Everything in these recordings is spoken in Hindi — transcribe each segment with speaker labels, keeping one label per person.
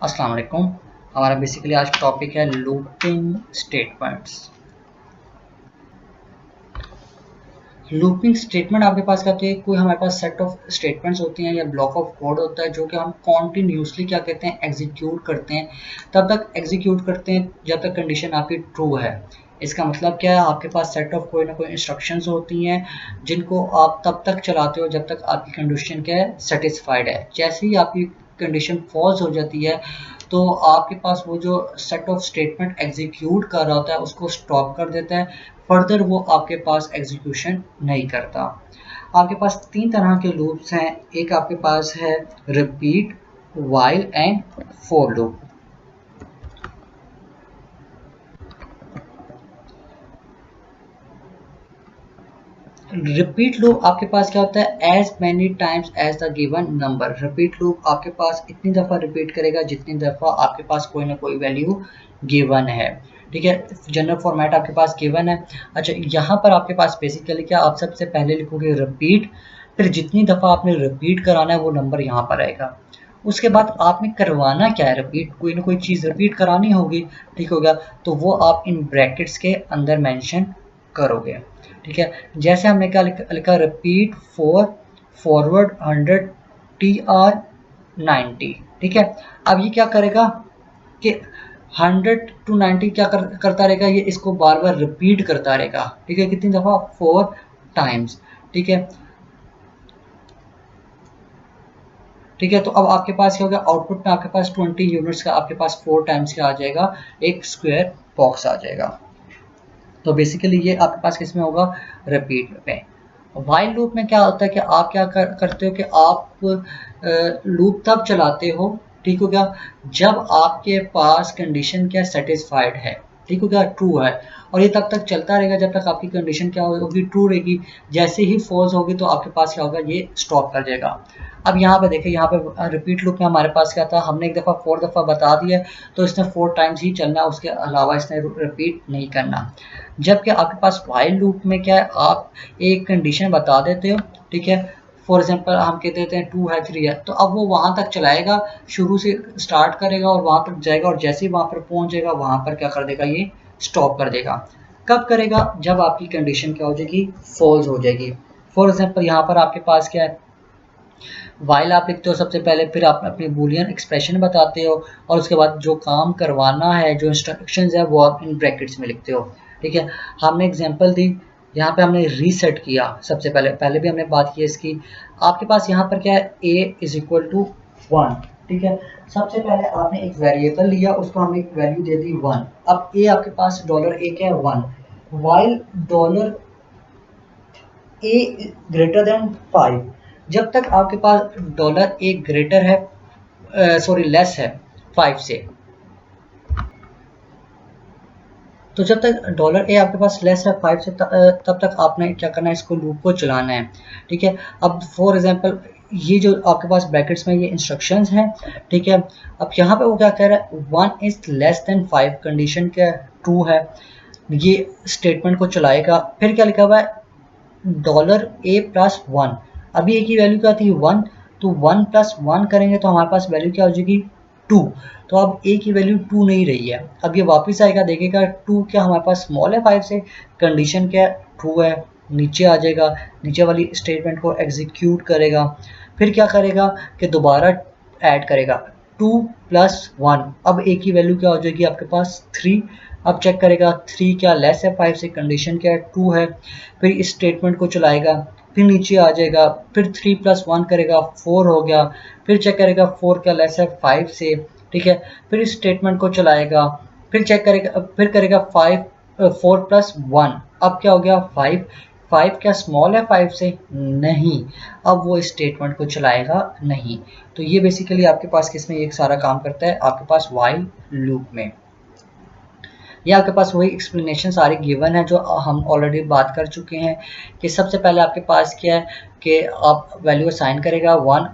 Speaker 1: अस्सलाम वालेकुम। हमारा बेसिकली आज टॉपिक है लूपिंग स्टेटमेंट्स। लूपिंग स्टेटमेंट आपके पास क्या होती है? कोई हमारे पास सेट ऑफ स्टेटमेंट्स होती हैं या ब्लॉक ऑफ कोड होता है जो कि हम कॉन्टिन्यूसली क्या कहते हैं, एग्जीक्यूट करते हैं। तब तक एग्जीक्यूट करते हैं जब तक कंडीशन आपकी ट्रू है। इसका मतलब क्या है? आपके पास सेट ऑफ कोई ना कोई इंस्ट्रक्शंस होती हैं जिनको आप तब तक चलाते हो जब तक आपकी कंडीशन क्या है, सेटिस्फाइड है। जैसे ही आपकी कंडीशन फॉल्स हो जाती है तो आपके पास वो जो सेट ऑफ स्टेटमेंट एग्जीक्यूट कर रहा होता है उसको स्टॉप कर देता है। फर्दर वो आपके पास एग्जीक्यूशन नहीं करता। आपके पास तीन तरह के लूप्स हैं। एक आपके पास है repeat, while and for loop. Repeat loop आपके पास क्या होता है? As many times as the given number. Repeat loop आपके पास इतनी दफ़ा रिपीट करेगा जितनी दफ़ा आपके पास कोई ना कोई वैल्यू गिवन है। ठीक है, जनरल फॉर्मेट आपके पास गिवन है। अच्छा, यहाँ पर आपके पास बेसिकली क्या, आप सबसे पहले लिखोगे रिपीट, फिर जितनी दफ़ा आपने रिपीट कराना है वो नंबर यहाँ पर आएगा। उसके बाद आपने करवाना क्या है? रिपीट, कोई ना कोई चीज़ रिपीट करानी होगी। ठीक होगा, तो वो आप इन ब्रैकेट्स के अंदर मेंशन करोगे। ठीक है, जैसे हमने क्या लिखा, रिपीट फॉर फॉरवर्ड 100 TR 90। ठीक है, अब ये क्या करेगा कि 100 to 90 क्या करता रहेगा, ये इसको बार बार रिपीट करता रहेगा। ठीक है, कितनी दफ़ा? 4 टाइम्स। ठीक है, ठीक है, तो अब आपके पास क्या होगा, आउटपुट में आपके पास 20 यूनिट्स का आपके पास 4 टाइम्स क्या आ जाएगा, एक स्क्वायर बॉक्स आ जाएगा। तो बेसिकली ये आपके पास किस में होगा? रिपीट में। वाइल लूप में क्या होता है कि आप क्या करते हो कि आप लूप तब चलाते हो, ठीक हो गया, जब आपके पास कंडीशन क्या सेटिस्फाइड है। ठीक हो गया, ट्रू है। और ये तब तक चलता रहेगा जब तक आपकी कंडीशन क्या होगी, ट्रू रहेगी। जैसे ही फॉल्स होगी तो आपके पास क्या होगा, ये स्टॉप कर जाएगा। अब यहाँ पे देखिए, यहाँ पे रिपीट लूप में हमारे पास क्या था, हमने एक दफ़ा 4 दफ़ा बता दिया तो इसने 4 टाइम्स ही चलना, उसके अलावा इसने रिपीट नहीं करना। जबकि आपके पास वाइल लूप में क्या है, आप एक कंडीशन बता देते हो। ठीक है, फॉर एग्जांपल हम कहते देते हैं 2 है 3 है, तो अब वो वहाँ तक चलाएगा, शुरू से स्टार्ट करेगा और वहाँ तक जाएगा, और जैसे ही वहाँ पर पहुँचेगा वहाँ पर क्या कर देगा, ये स्टॉप कर देगा। कब करेगा? जब आपकी कंडीशन क्या हो जाएगी, फॉल्स हो जाएगी। फॉर एग्जाम्पल यहाँ पर आपके पास क्या है, वाइल आप लिखते हो सबसे पहले, फिर आप अपनी बूलियन एक्सप्रेशन बताते हो, और उसके बाद जो काम करवाना है, जो इंस्ट्रक्शंस है, वो आप इन ब्रैकेट्स में लिखते हो। ठीक है, हमने एग्जांपल दी, यहाँ पे हमने रीसेट किया। सबसे पहले पहले भी हमने बात की इसकी। आपके पास यहाँ पर क्या है, a इज इक्वल टू 1। ठीक है, सबसे पहले आपने एक वेरिएबल लिया, उसको हमने एक वैल्यू दे दी 1। अब a आपके पास $a क्या है, 1। वाइल $a ग्रेटर देन 5, जब तक आपके पास $a ग्रेटर है, सॉरी लेस है 5 से, तो जब तक $a आपके पास लेस है 5 से तब तक आपने क्या करना है, इसको लूप को चलाना है। ठीक है, अब फॉर एग्जांपल ये जो आपके पास ब्रैकेट्स में ये इंस्ट्रक्शंस हैं। ठीक है, अब यहाँ पे वो क्या कह रहा है, 1 इज लेस देन 5, कंडीशन क्या ट्रू है, ये स्टेटमेंट को चलाएगा। फिर क्या लिखा हुआ है, $a+1। अभी ए की वैल्यू क्या थी, 1, तो 1+1 करेंगे तो हमारे पास वैल्यू क्या हो जाएगी, 2। तो अब ए की वैल्यू 2 नहीं रही है। अब ये वापस आएगा, देखेगा 2 क्या हमारे पास स्मॉल है 5 से, कंडीशन क्या ट्रू है, नीचे आ जाएगा, नीचे वाली स्टेटमेंट को एग्जीक्यूट करेगा। फिर क्या करेगा कि दोबारा ऐड करेगा 2+1। अब ए की वैल्यू क्या हो जाएगी आपके पास, 3। अब चेक करेगा 3 क्या लेस है 5 से, कंडीशन क्या है, 2 है। फिर इस स्टेटमेंट को चलाएगा, फिर नीचे आ जाएगा, फिर 3+1 करेगा, 4 हो गया। फिर चेक करेगा 4 क्या लेस है 5 से। ठीक है, फिर इस स्टेटमेंट को चलाएगा, फिर चेक करेगा, फिर करेगा 4+1, अब क्या हो गया, 5। 5 क्या स्मॉल है 5 से, नहीं। अब वो इस स्टेटमेंट को चलाएगा नहीं। तो ये बेसिकली आपके पास किसमें एक सारा काम करता है, आपके पास वाइल लूप में। ये आपके पास वही एक्सप्लेनेशन सारी गिवन है जो हम ऑलरेडी बात कर चुके हैं। कि सबसे पहले आपके पास क्या है कि आप वैल्यू असाइन करेगा 1,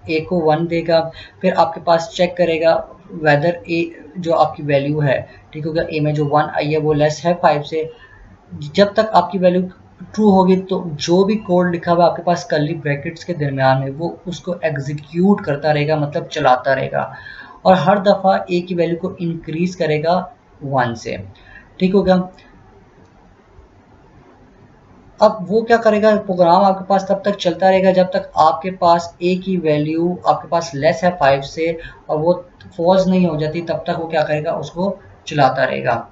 Speaker 1: ए को 1 देगा, फिर आपके पास चेक करेगा वेदर ए जो आपकी वैल्यू है, ठीक होगा, ए में जो 1 आई है वो लेस है 5 से। जब तक आपकी वैल्यू ट्रू होगी तो जो भी कोड लिखा हुआ आपके पास कर्ली ब्रैकेट्स के दरमियान में, वो उसको एग्जीक्यूट करता रहेगा, मतलब चलाता रहेगा। और हर दफ़ा ए की वैल्यू को इंक्रीज करेगा 1 से। ठीक हो गया। अब वो क्या करेगा, प्रोग्राम आपके पास तब तक चलता रहेगा जब तक आपके पास ए की वैल्यू आपके पास लेस है 5 से और वो फॉल्स नहीं हो जाती, तब तक वो क्या करेगा, उसको चलाता रहेगा।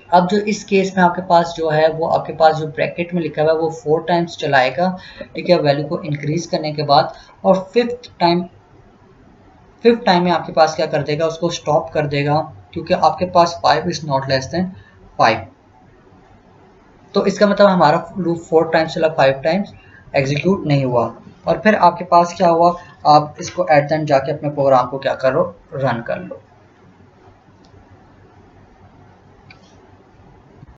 Speaker 1: अब जो इस केस में आपके पास जो है वो आपके पास जो ब्रैकेट में लिखा हुआ है वो 4 टाइम्स चलाएगा, ठीक है, वैल्यू को इंक्रीज करने के बाद। और फिफ्थ टाइम में आपके पास क्या कर देगा, उसको स्टॉप कर देगा, क्योंकि आपके पास 5 इज नॉट लेस देन 5। तो इसका मतलब हमारा लूप 4 टाइम्स चला, 5 टाइम्स एग्जीक्यूट नहीं हुआ। और फिर आपके पास क्या हुआ, आप इसको एट द एंड जाके अपने प्रोग्राम को क्या करो, रन कर लो।